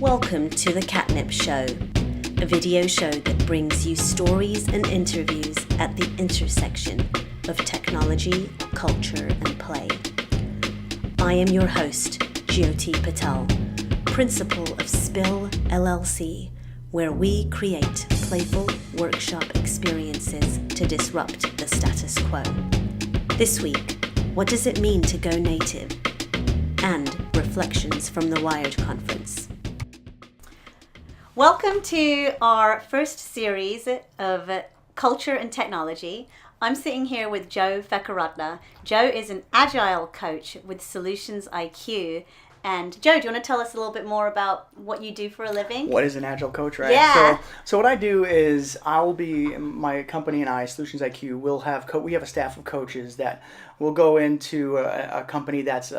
Welcome to the TNIP Show, a video show that brings you stories and interviews at the intersection of technology, culture, and play. I am your host, Joe Patel, principal of Spill LLC, where we create playful workshop experiences to disrupt the status quo. This week, what does it mean to go native? And reflections from the Wired Conference. Welcome to our first series of Culture and Technology. I'm sitting here with Joe Fecarotta. Joe is an Agile Coach with Solutions IQ. And Joe, do you want to tell us a little bit more about what you do for a living? What is an Agile Coach, right? Yeah. So what I do is my company and I, Solutions IQ, we have a staff of coaches that will go into a company that's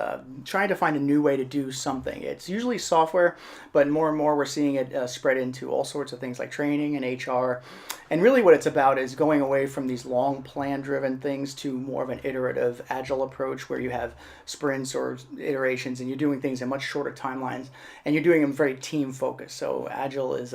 trying to find a new way to do something. It's usually software, but more and more we're seeing it spread into all sorts of things like training and HR. And really what it's about is going away from these long plan-driven things to more of an iterative Agile approach where you have sprints or iterations and you're doing things in much shorter timelines and you're doing them very team-focused. So Agile is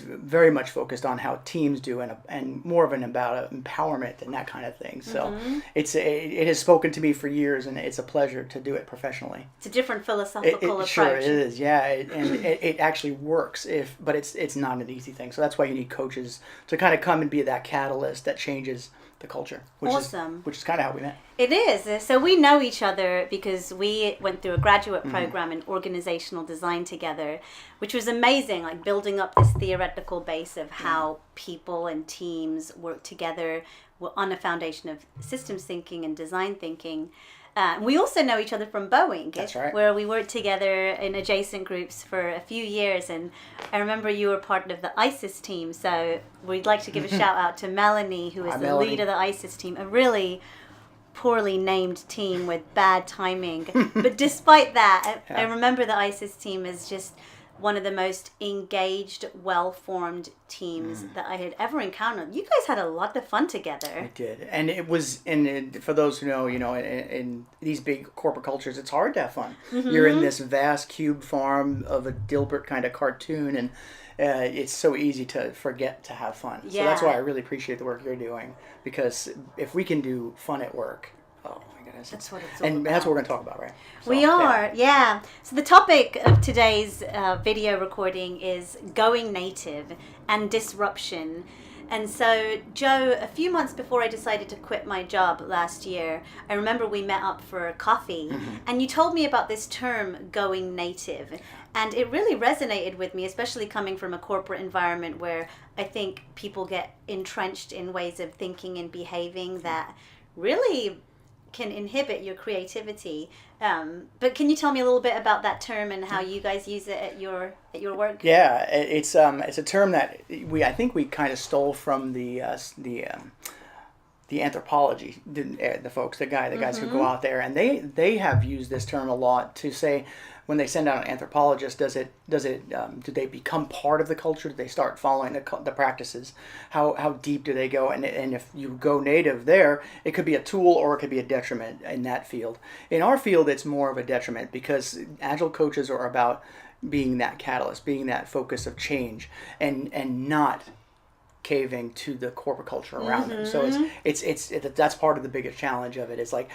very much focused on how teams do and more of an about empowerment and that kind of thing. So it has spoken to me for years and it's a pleasure to do it professionally. It's a different philosophical approach. Sure, it is, yeah. It actually works, but it's not an easy thing. So that's why you need coaches to kind of come and be that catalyst that changes the culture. Which is kind of how we met. It is. So we know each other because we went through a graduate program in organizational design together, which was amazing, like building up this theoretical base of how people and teams work together on a foundation of systems thinking and design thinking. We also know each other from Boeing. That's right. Where we worked together in adjacent groups for a few years. And I remember you were part of the ISIS team. So we'd like to give a shout out to Melanie, who is the lead of the ISIS team. A really poorly named team with bad timing. But despite that, I remember the ISIS team as just one of the most engaged, well-formed teams that I had ever encountered. You guys had a lot of fun together. We did. And it was, for those who know, in these big corporate cultures, it's hard to have fun. You're in this vast cube farm of a Dilbert kind of cartoon, and it's so easy to forget to have fun. Yeah. So that's why I really appreciate the work you're doing, because if we can do fun at work, oh my goodness. That's what it's all about. And that's what we're going to talk about, right? So, we are, yeah. So the topic of today's video recording is going native and disruption. And so, Joe, a few months before I decided to quit my job last year, I remember we met up for coffee, and you told me about this term, going native. And it really resonated with me, especially coming from a corporate environment where I think people get entrenched in ways of thinking and behaving that really can inhibit your creativity. But can you tell me a little bit about that term and how you guys use it at your work? Yeah, it's a term that I think we kind of stole from the anthropology, the folks, the guys who go out there, and they have used this term a lot to say, when they send out an anthropologist, do they become part of the culture? Do they start following the practices? How deep do they go? And if you go native there, it could be a tool or it could be a detriment in that field. In our field, it's more of a detriment because Agile coaches are about being that catalyst, being that focus of change, and not caving to the corporate culture around them. So that's part of the biggest challenge of it. It's like,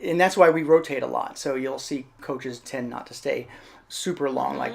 and that's why we rotate a lot. So you'll see coaches tend not to stay super long. Like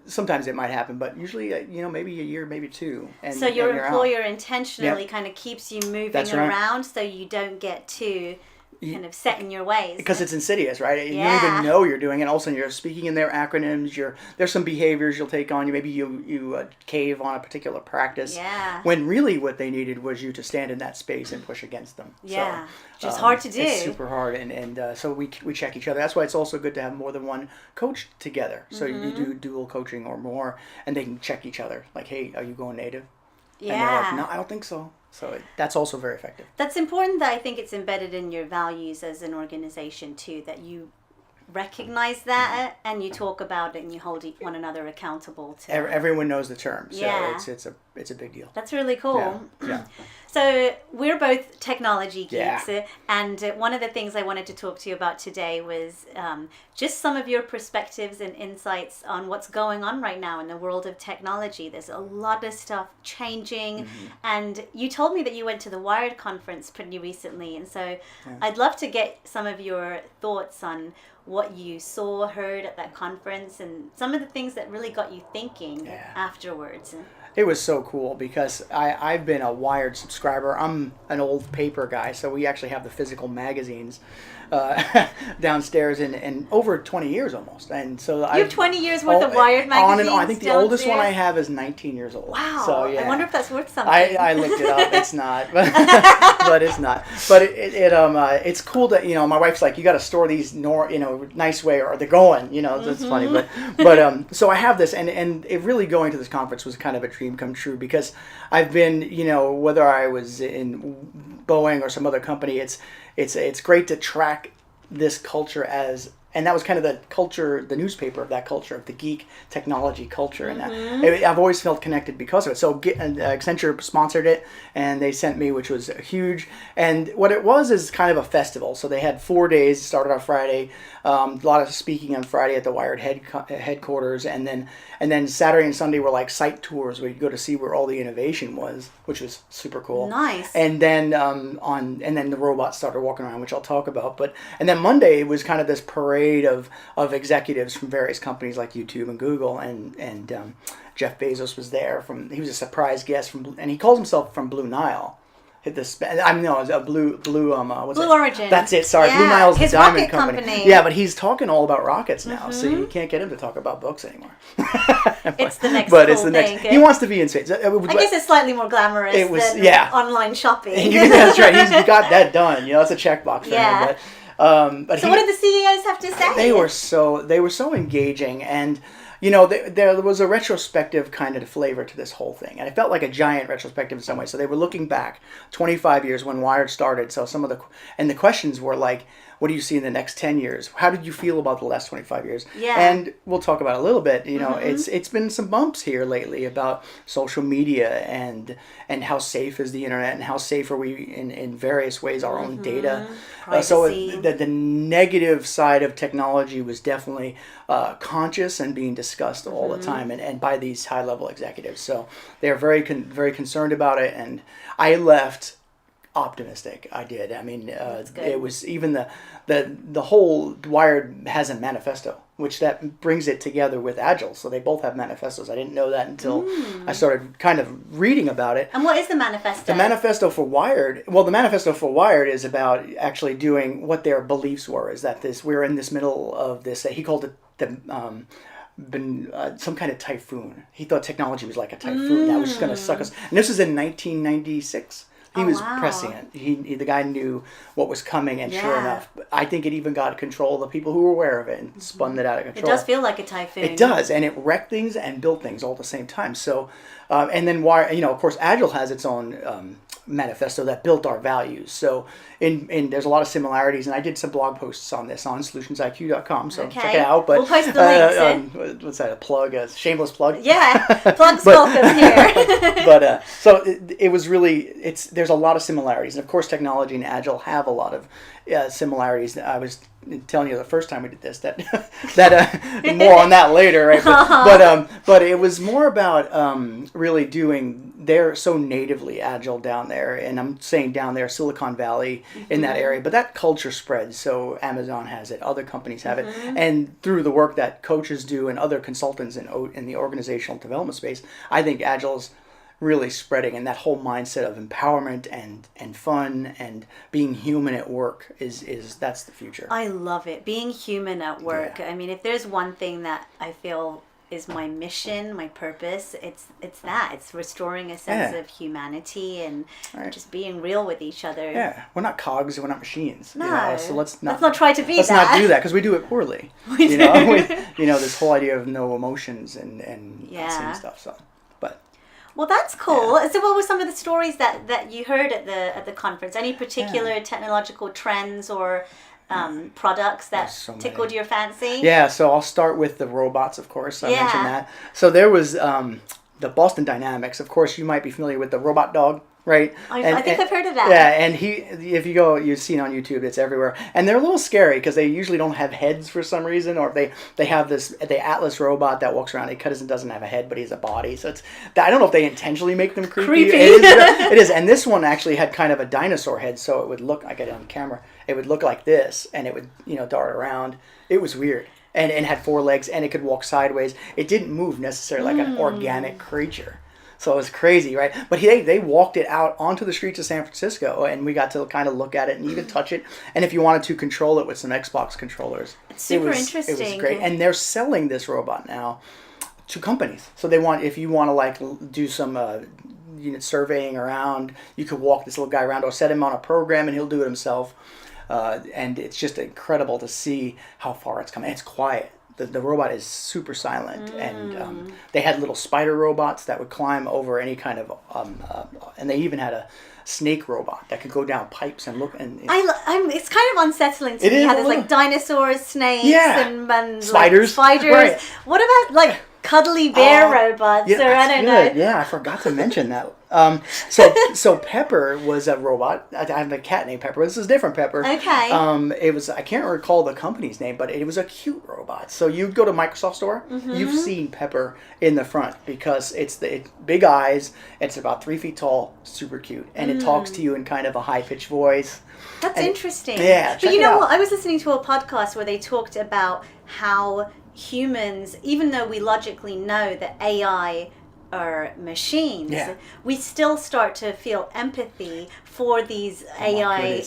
sometimes it might happen, but usually maybe a year, maybe two. And so your employer out. intentionally kind of keeps you moving around so you don't get too kind of set in your ways. Because it's insidious, right? You don't even know you're doing it. All of a sudden you're speaking in their acronyms. There's some behaviors you'll take on. Maybe you cave on a particular practice. Yeah. When really what they needed was you to stand in that space and push against them. Yeah. Which is hard to do. It's super hard. And so we check each other. That's why it's also good to have more than one coach together. So you do dual coaching or more, and they can check each other. Like, hey, are you going native? Yeah. And they're like, no, I don't think so. So that's also very effective. That's important that I think it's embedded in your values as an organization too, that you recognize that and you talk about it and you hold one another accountable to everyone knows the term. So yeah. it's a big deal. That's really cool. Yeah. So we're both technology geeks, Yeah. and one of the things I wanted to talk to you about today was just some of your perspectives and insights on what's going on right now in the world of technology. There's a lot of stuff changing, and you told me that you went to the Wired conference pretty recently, and so I'd love to get some of your thoughts on what you saw, heard at that conference, and some of the things that really got you thinking afterwards. It was so cool because I've been a Wired subscriber. I'm an old paper guy, so we actually have the physical magazines downstairs and over 20 years almost. And so you have 20 years worth of Wired magazines. On and on. I think the oldest one I have is 19 years old. Wow. So, yeah. I wonder if that's worth something. I looked it up. It's not, but it's not. But it's cool that my wife's like, you got to store these nice way or they're going. It's funny. But so I have this, and it really going to this conference was kind of a dream come true because I've been whether I was in Boeing or some other company, it's great to track this culture and that was kind of the culture, the newspaper of that culture, of the geek technology culture. And I've always felt connected because of it. So Accenture sponsored it, and they sent me, which was huge. And what it was is kind of a festival. So they had 4 days, started on Friday, a lot of speaking on Friday at the Wired headquarters. And then Saturday and Sunday were like site tours where you go to see where all the innovation was, which was super cool. Nice. And then then the robots started walking around, which I'll talk about. And then Monday it was kind of this parade of executives from various companies like YouTube and Google, and Jeff Bezos was there. He was a surprise guest and he calls himself from Blue Nile. It was a Blue Origin. That's it. Sorry, yeah. Blue Nile's the his diamond rocket company. Yeah, but he's talking all about rockets now, so you can't get him to talk about books anymore. It's the next. But cool it's the next. thing. He wants to be in space. I guess it's slightly more glamorous than online shopping. That's right. He's got that done. That's a checkbox for him. But so what did the CEOs have to say? They were so engaging, and there was a retrospective kind of flavor to this whole thing, and it felt like a giant retrospective in some way. So they were looking back 25 years when Wired started. So the questions were like, what do you see in the next 10 years? How did you feel about the last 25 years? Yeah. And we'll talk about it a little bit. It's been some bumps here lately about social media and how safe is the internet and how safe are we in various ways, our own data. So the negative side of technology was definitely conscious and being discussed all the time and by these high-level executives. So they're very very concerned about it, and I left optimistic. I did. I mean, it was even the whole Wired has a manifesto, which that brings it together with Agile. So they both have manifestos. I didn't know that until I started kind of reading about it. And what is the manifesto? The manifesto for Wired is about actually doing what their beliefs were. Is that we're in this middle of this. He called it some kind of typhoon. He thought technology was like a typhoon that was just going to suck us. And this was in 1996. He was prescient. The guy knew what was coming, and sure enough, I think it even got control of the people who were aware of it and spun it out of control. It does feel like a typhoon. It does, and it wrecked things and built things all at the same time. So, and then of course, Agile has its own manifesto that built our values. So, there's a lot of similarities, and I did some blog posts on this on solutionsiq.com. So check it out. But we'll post the links. What's that? A plug? A shameless plug? Yeah, plugs welcome here. But so it was really there's a lot of similarities, and of course, technology and Agile have a lot of similarities. I was telling you the first time we did this that more on that later, right? But it was more about really doing. They're so natively Agile down there, and I'm saying down there, Silicon Valley in that area. But that culture spreads. So Amazon has it, other companies have it, and through the work that coaches do and other consultants in the organizational development space, I think Agile's really spreading, and that whole mindset of empowerment and fun and being human at work is that's the future. I love it. Being human at work. Yeah. I mean, if there's one thing that I feel is my mission, my purpose, it's that. It's restoring a sense of humanity and just being real with each other. Yeah. We're not cogs, we're not machines. No. So let's not try to be let's that. Let's not do that, because we do it poorly. We do. This whole idea of no emotions and stuff. So well, that's cool. Yeah. So what were some of the stories that you heard at the conference? Any particular technological trends or products that tickled your fancy? Yeah, so I'll start with the robots, of course. I mentioned that. So there was the Boston Dynamics. Of course, you might be familiar with the robot dog. right? I think I've heard of that. Yeah, and if you go, you've seen on YouTube, it's everywhere. And they're a little scary because they usually don't have heads for some reason, or they have the Atlas robot that walks around. He doesn't have a head, but he has a body. So I don't know if they intentionally make them creepy. It is. And this one actually had kind of a dinosaur head, so it would look, I get it on camera, it would look like this, and it would, dart around. It was weird. And had 4 legs, and it could walk sideways. It didn't move necessarily like an organic creature. So it was crazy, right? But they walked it out onto the streets of San Francisco, and we got to kind of look at it and even touch it. And if you wanted to control it with some Xbox controllers, it's super interesting. It was great. And they're selling this robot now to companies. So if you want to like do some surveying around, you could walk this little guy around or set him on a program, and he'll do it himself. And it's just incredible to see how far it's come. And it's quiet. The robot is super silent, and they had little spider robots that would climb over any kind of, and they even had a snake robot that could go down pipes and look. And it's kind of unsettling to me how there's like dinosaurs, snakes, and spiders. Like, spiders. Right. What about like cuddly bear robots? Yeah, or I don't know. Yeah, I forgot to mention that. So Pepper was a robot. I have a cat named Pepper. This is a different Pepper. Okay. It was, I can't recall the company's name, but it was a cute robot. So you go to Microsoft Store, you've seen Pepper in the front because it's big eyes. It's about 3 feet tall, super cute, and it talks to you in kind of a high pitched voice. That's interesting. Yeah, but you know what? I was listening to a podcast where they talked about how humans, even though we logically know that AI are machines, we still start to feel empathy for these AI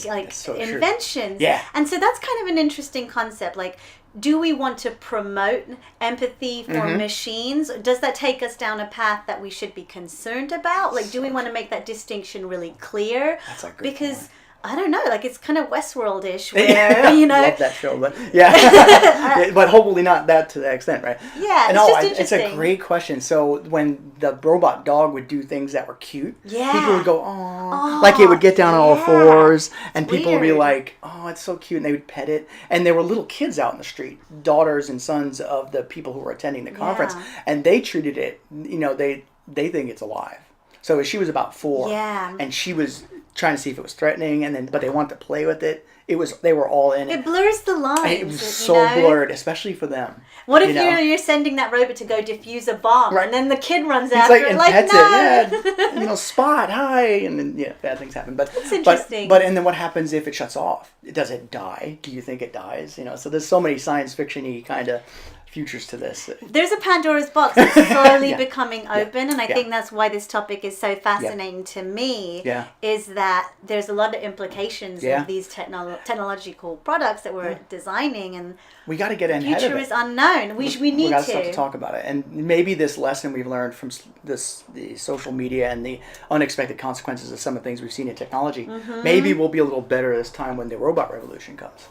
inventions. Yeah. And so that's kind of an interesting concept. Like, do we want to promote empathy for machines? Does that take us down a path that we should be concerned about? Like, do we want to make that distinction really clear? That's a good because point. I don't know, like it's kind of Westworld-ish where, love that show, but yeah. But hopefully not that to that extent, right? Yeah, it's just interesting. It's a great question. So when the robot dog would do things that were cute, people would go, "Aww." Like it would get down on all fours, and people would be like, "Oh, it's so cute," and they would pet it. And there were little kids out in the street, daughters and sons of the people who were attending the conference, and they treated it, they think it's alive. So she was about 4, and she was trying to see if it was threatening, but they wanted to play with it. They were all in it. It blurs the lines. It was so blurred, especially for them. What if you're sending that robot to go defuse a bomb, and then the kid runs after it, and like, pets no. it, Spot, hi, and then bad things happen. But it's interesting. But and then what happens if it shuts off? Does it die? Do you think it dies? So there's so many science fiction-y kind of futures to this. There's a Pandora's box that's slowly becoming open, and I think that's why this topic is so fascinating to me, is that there's a lot of implications of these technological products that we're designing, and we got to get ahead of it. The future is unknown. We need to. Start to talk about it, and maybe this lesson we've learned from the social media and the unexpected consequences of some of the things we've seen in technology, maybe we'll be a little better this time when the robot revolution comes.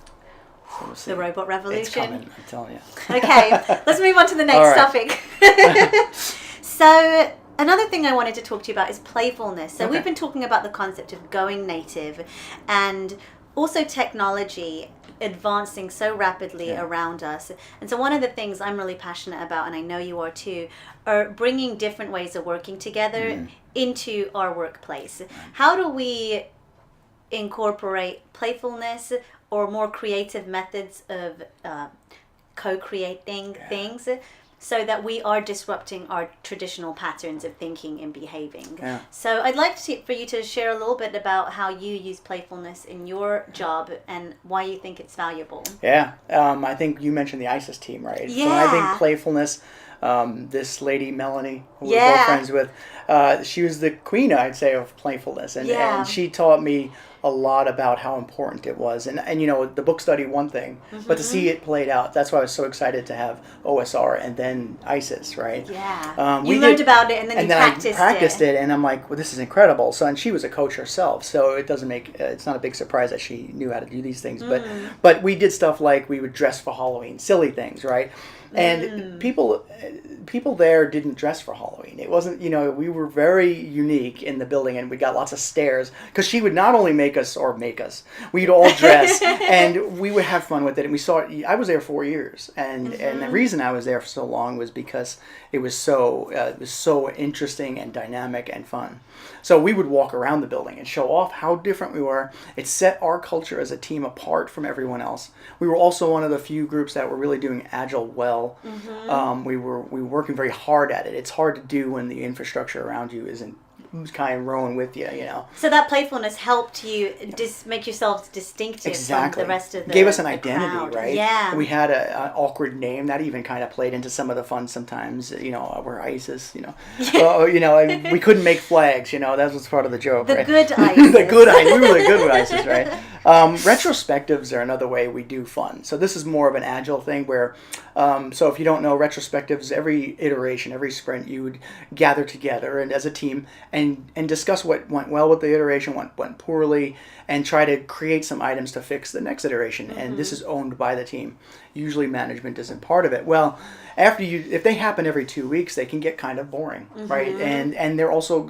So we'll the robot revolution. It's coming, I'm telling you. Okay, let's move on to the next topic. So another thing I wanted to talk to you about is playfulness. So we've been talking about the concept of going native, and also technology advancing so rapidly around us. And so one of the things I'm really passionate about, and I know you are too, are bringing different ways of working together into our workplace. How do we incorporate playfulness or more creative methods of co-creating things so that we are disrupting our traditional patterns of thinking and behaving? So I'd like for you to share a little bit about how you use playfulness in your job and why you think it's valuable. I think you mentioned the ISIS team, right? So I think playfulness, this lady, Melanie, who we're both friends with, she was the queen, I'd say, of playfulness. And she taught me a lot about how important it was. And the book study, one thing, but to see it played out, that's why I was so excited to have OSR and then ISIS, right? You learned about it and then I practiced it. And I'm like, well, this is incredible. So, and she was a coach herself, so it's not a big surprise that she knew how to do these things. But we did stuff like we would dress for Halloween, silly things, right? And people there didn't dress for Halloween. building. It wasn't, we were very unique in the building, and we got lots of stairs because she would not only make us, we'd all dress and we would have fun with it. And I was there 4 years, and the reason I was there for so long was because it was so interesting and dynamic and fun. So we would walk around the building and show off how different we were. It set our culture as a team apart from everyone else. We were also one of the few groups that were really doing Agile well. We were working very hard at it. It's hard to do when the infrastructure around you isn't kind of rowing with you, So that playfulness helped you make yourselves distinctive from the rest of the Gave us an identity, crowd. right? Yeah. We had an awkward name that even kind of played into some of the fun sometimes. We're ISIS, and we couldn't make flags. That was part of the joke, the right? Good ISIS. The good ISIS. We were the good ISIS, right? Retrospectives are another way we do fun. So this is more of an Agile thing where, so if you don't know, retrospectives, every iteration, every sprint, you would gather together and as a team and discuss what went well with the iteration, what went poorly, and try to create some items to fix the next iteration. And this is owned by the team. Usually management isn't part of it. Well, if they happen every 2 weeks, they can get kind of boring, right? And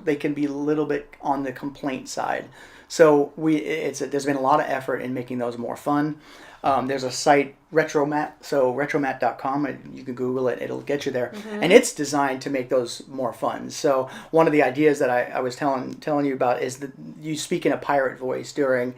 they can be a little bit on the complaint side. So there's been a lot of effort in making those more fun. There's a site, Retromat, so retromat.com, you can Google it, it'll get you there. And it's designed to make those more fun. So one of the ideas that I was telling you about is that you speak in a pirate voice during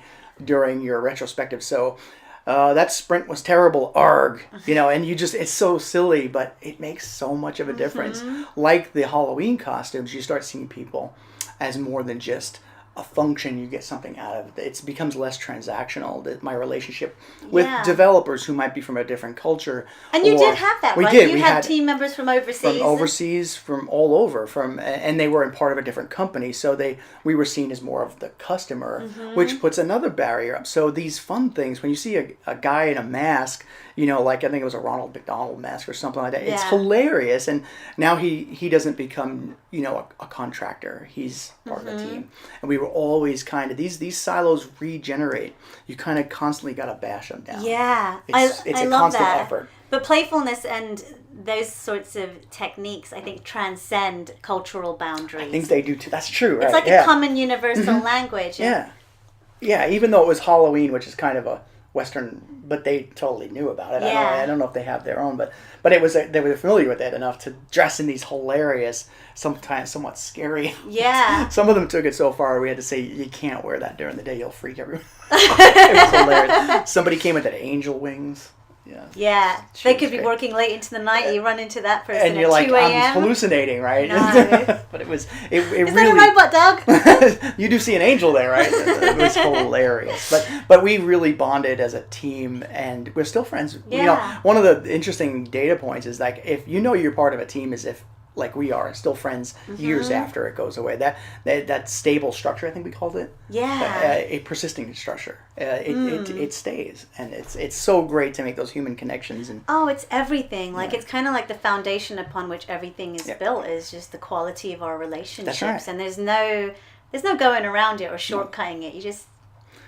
your retrospective. So that sprint was terrible, arg, and it's so silly, but it makes so much of a difference. Like the Halloween costumes, you start seeing people as more than just a function, you get something out of it. It becomes less transactional. My relationship with developers who might be from a different culture. And you did have that, right? You had team members from overseas. From all over, and they were in part of a different company. So we were seen as more of the customer, which puts another barrier up. So these fun things, when you see a guy in a mask, like I think it was a Ronald McDonald mask or something like that. It's hilarious. And now he doesn't become, a contractor. He's part of the team. And we were always kind of, these silos regenerate. You kind of constantly got to bash them down. Yeah. It's I a love constant that. effort. But playfulness and those sorts of techniques, I think, transcend cultural boundaries. I think they do too. That's true, right? It's like a common universal language. Yeah. Yeah, even though it was Halloween, which is kind of a Western, but they totally knew about it. Yeah. I don't know if they have their own, but it was they were familiar with it enough to dress in these hilarious, sometimes somewhat scary. Yeah. Some of them took it so far we had to say you can't wear that during the day, you'll freak everyone. It was hilarious. Somebody came with angel wings. Yeah. Yeah. They could be working late into the night. You run into that person and you're at like, 2 a.m. I'm hallucinating, right? No. But it Is really. that a robot dog? You do see an angel there, right? It was hilarious. But we really bonded as a team, and we're still friends. Yeah. One of the interesting data points is like if you're part of a team, is if like we are still friends years after it goes away. That stable structure, I think we called it. Yeah. A persisting structure. It stays, and it's so great to make those human connections. And it's everything. Like it's kind of like the foundation upon which everything is built is just the quality of our relationships. That's right. And there's no going around it or shortcutting it.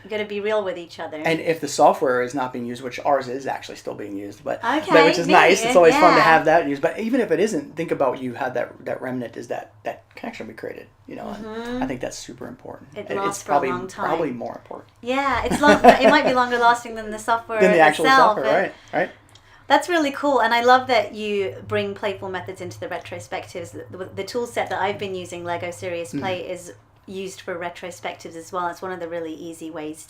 You got to be real with each other. And if the software is not being used, which ours is actually still being used, which is neat. nice. It's always fun to have that used. But even if it isn't, think about you had that remnant is that connection we created. And I think that's super important. It lasts for a long time. Probably more important. Yeah, it's long. It might be longer lasting than the software than the actual itself. software, right? That's really cool, and I love that you bring playful methods into the retrospectives. The tool set that I've been using, Lego Serious Play, is used for retrospectives as well. It's one of the really easy ways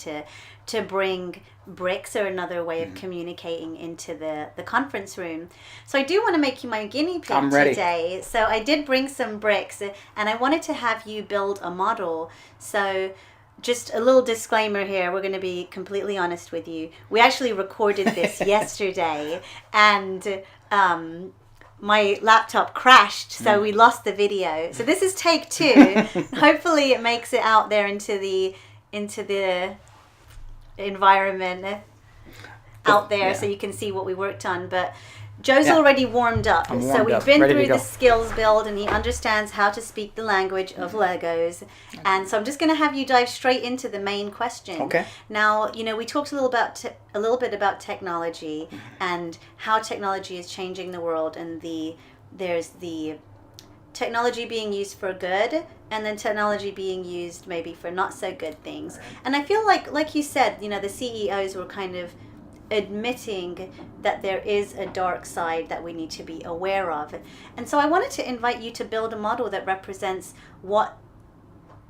to bring bricks or another way of communicating into the conference room. So I do want to make you my guinea pig today. So I did bring some bricks, and I wanted to have you build a model. So just a little disclaimer here, we're going to be completely honest with you. We actually recorded this yesterday, and my laptop crashed, so we lost the video. So this is take 2. Hopefully it makes it out there into the environment out there, so you can see what we worked on. But Joe's already warmed up. So we've been through the skills build, and he understands how to speak the language of Legos. And so I'm just going to have you dive straight into the main question. Okay. Now, we talked a little bit about technology and how technology is changing the world, and there's the technology being used for good, and then technology being used maybe for not so good things. And I feel like you said, the CEOs were kind of admitting that there is a dark side that we need to be aware of. And so I wanted to invite you to build a model that represents what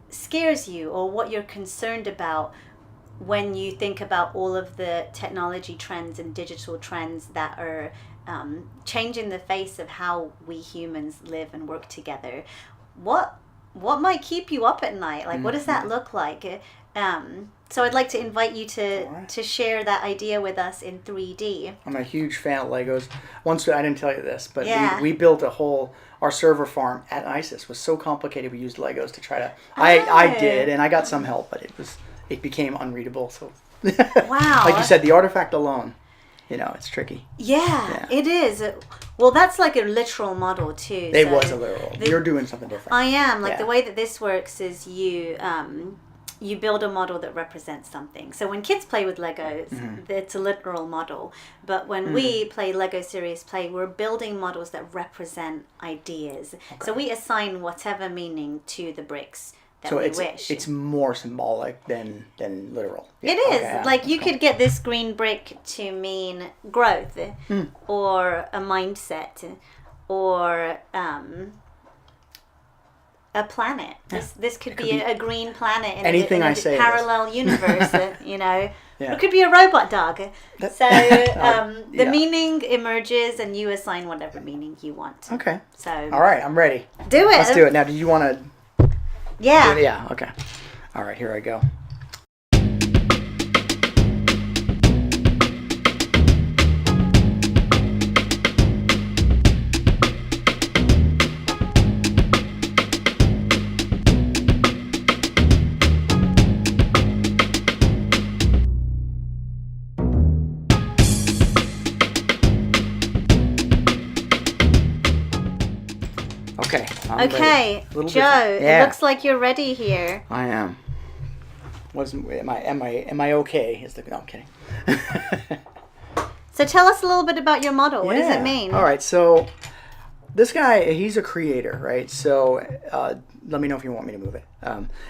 scares you or what you're concerned about when you think about all of the technology trends and digital trends that are changing the face of how we humans live and work together. What might keep you up at night? Like, what does that look like? So I'd like to invite you to share that idea with us in 3D. I'm a huge fan of Legos. Once, I didn't tell you this, but Yeah. we built our server farm at ISIS was so complicated we used Legos to try to, I did, and I got some help, but it became unreadable. So, Wow. Like you said, the artifact alone, it's tricky. Yeah, it is. Well, that's like a literal model too. It was a literal. You're doing something different. I am. The way that this works is you build a model that represents something. So when kids play with Legos, it's a literal model. But when we play Lego Serious Play, we're building models that represent ideas. Okay. So we assign whatever meaning to the bricks that we wish. It's more symbolic than literal. Yeah. It is. Okay, you could get this green brick to mean growth or a mindset or a planet. This could be a green planet in a parallel universe. Yeah. It could be a robot dog. The meaning emerges, and you assign whatever meaning you want. Okay. So. All right, I'm ready. Do it. Let's do it now. Do you want to? Yeah. Yeah. Okay. All right. Here I go. Okay, Joe. It looks like you're ready here. I am. Am I okay? No, I'm kidding. So tell us a little bit about your model. What does it mean? All right. So this guy, he's a creator, right? So let me know if you want me to move it.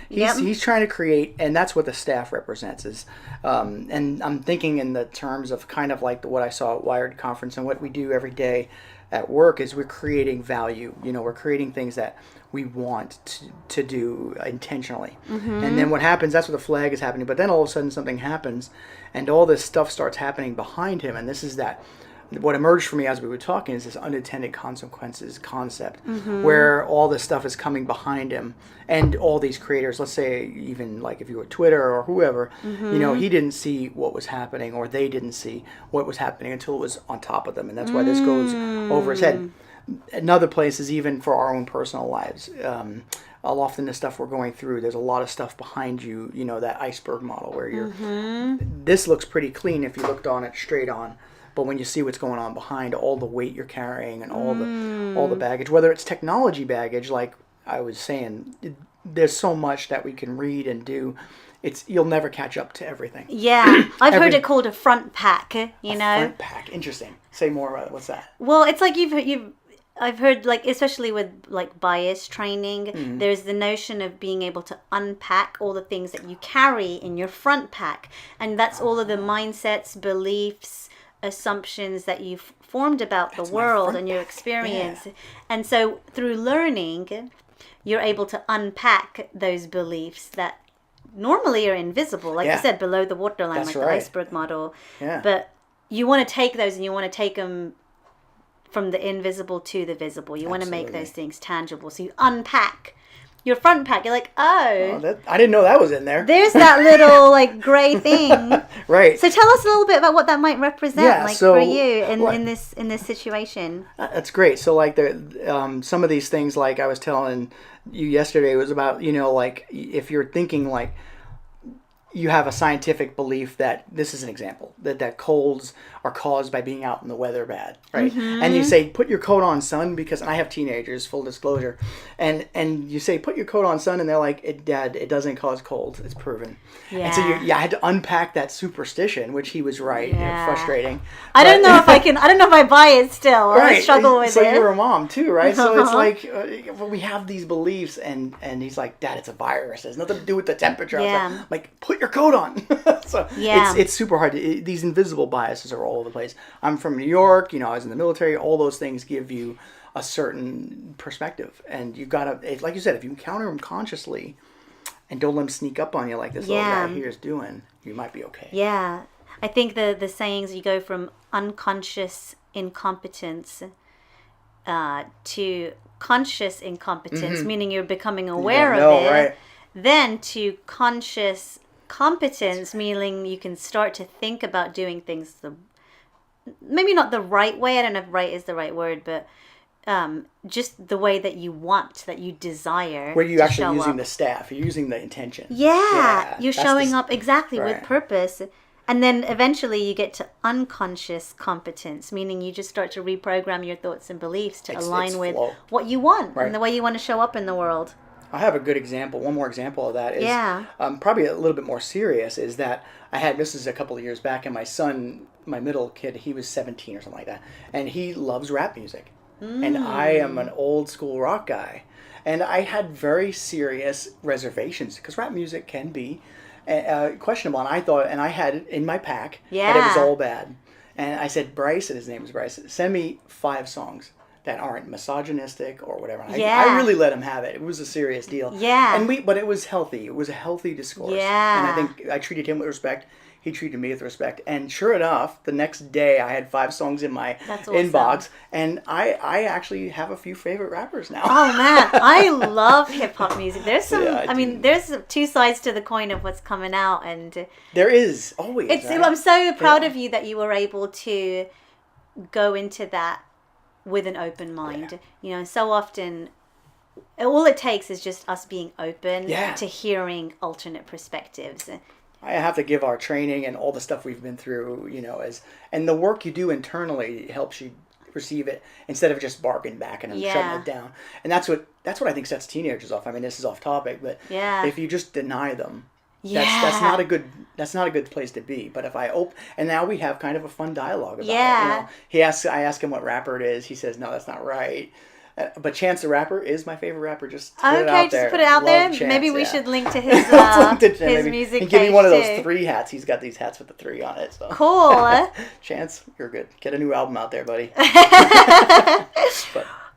He's trying to create, and that's what the staff represents. And I'm thinking in the terms of kind of like what I saw at Wired Conference and what we do every day at work is we're creating value. We're creating things that we want to do intentionally. And then what happens, that's what the flag is happening. But then all of a sudden something happens and all this stuff starts happening behind him. And this is what emerged for me as we were talking is this unintended consequences concept where all this stuff is coming behind him. And all these creators, let's say even like if you were Twitter or whoever, he didn't see what was happening or they didn't see what was happening until it was on top of them. And that's why this goes over his head. Another place is even for our own personal lives. Often the stuff we're going through, there's a lot of stuff behind you, that iceberg model where this looks pretty clean if you looked on it straight on. But when you see what's going on behind all the weight you're carrying and all the baggage, whether it's technology baggage, like I was saying, there's so much that we can read and do. You'll never catch up to everything. Yeah, I've heard it called a front pack. Front pack, interesting. Say more about it. What's that? Well, it's like I've heard, like, especially with like bias training, there's the notion of being able to unpack all the things that you carry in your front pack, and that's all of the mindsets, beliefs, assumptions that you've formed about the world and your experience. Yeah. And so through learning, you're able to unpack those beliefs that normally are invisible, like you said, below the waterline, the iceberg model. Yeah. But you want to take those and you want to take them from the invisible to the visible. You want to make those things tangible. So you unpack your front pack. You're like, I didn't know that was in there. There's that little like gray thing. Right. So tell us a little bit about what that might represent, for you in this situation. That's great. So like some of these things, like I was telling you yesterday, was about like if you're thinking like you have a scientific belief that this is an example that colds are caused by being out in the weather bad, right? And you say, put your coat on, son, because, and I have teenagers, full disclosure, and you say, put your coat on, son, and they're like, Dad, it doesn't cause colds. It's proven. And so I had to unpack that superstition, which he was right. Frustrating. I don't know if I buy it still. I struggle with it. So you're a mom too, right? So it's like, we have these beliefs, and he's like, Dad, it's a virus. It has nothing to do with the temperature. I'm like, put your coat on. So it's super hard. These invisible biases are all over the place. I'm from New York, I was in the military. All those things give you a certain perspective, and you've got to, like you said, if you encounter them consciously and don't let them sneak up on you like this little guy here is doing, you might be okay. Yeah. I think the sayings, you go from unconscious incompetence to conscious incompetence, meaning you're becoming aware of it, right? Then to conscious competence, meaning you can start to think about doing things maybe not the right way. I don't know if right is the right word, but just the way that you want, that you desire. Where you're actually using the staff, you're using the intention. You're showing up exactly with purpose. And then eventually you get to unconscious competence, meaning you just start to reprogram your thoughts and beliefs to align with what you want and the way you want to show up in the world. I have a good example. One more example of that is probably a little bit more serious, is that this is a couple of years back, and my son, my middle kid, he was 17 or something like that, and he loves rap music. And I am an old school rock guy. And I had very serious reservations, because rap music can be questionable. And I had it in my pack that it was all bad. And I said, Bryce, and his name was Bryce, send me 5 songs that aren't misogynistic or whatever. I really let him have it. It was a serious deal. But it was healthy. It was a healthy discourse. And I think I treated him with respect. He treated me with respect. And sure enough, the next day I had 5 songs in my inbox. And I actually have a few favorite rappers now. Oh man, I love hip hop music. There's some, there's 2 sides to the coin of what's coming out. And there is always. I'm so proud of you that you were able to go into that with an open mind. So often all it takes is just us being open to hearing alternate perspectives. I have to give our training and all the stuff we've been through, and the work you do internally helps you receive it instead of just barking back and shutting it down. And that's what I think sets teenagers off. I mean, this is off topic, but if you just deny them, that's not a good place to be. But if I and now we have kind of a fun dialogue about it. I ask him what rapper it is. He says, no, that's not right. But Chance the Rapper is my favorite rapper. Just put it out there. Just put it out there. Chance, maybe we should link to his his music page. Give me one of those 3 hats. He's got these hats with the 3 on it. So. Cool. Chance, you're good. Get a new album out there, buddy.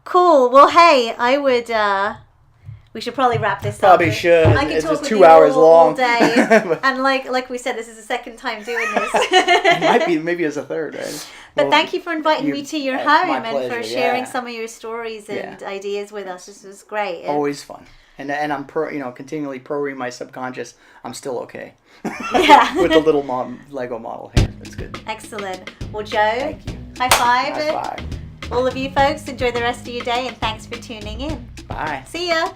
Cool. Well, hey, I would. We should probably wrap this up. Probably should. I could talk with 2 you hours all long. day. And like we said, this is the second time doing this. It might be, maybe it's a third, right? But thank you for inviting me to your home and pleasure, for sharing some of your stories and ideas with us. This was great. Always fun. And I'm continually programming my subconscious. I'm still okay. With the little Lego model here. That's good. Excellent. Well, Joe, thank you. High five. High five. All of you folks, enjoy the rest of your day, and thanks for tuning in. Bye. See ya.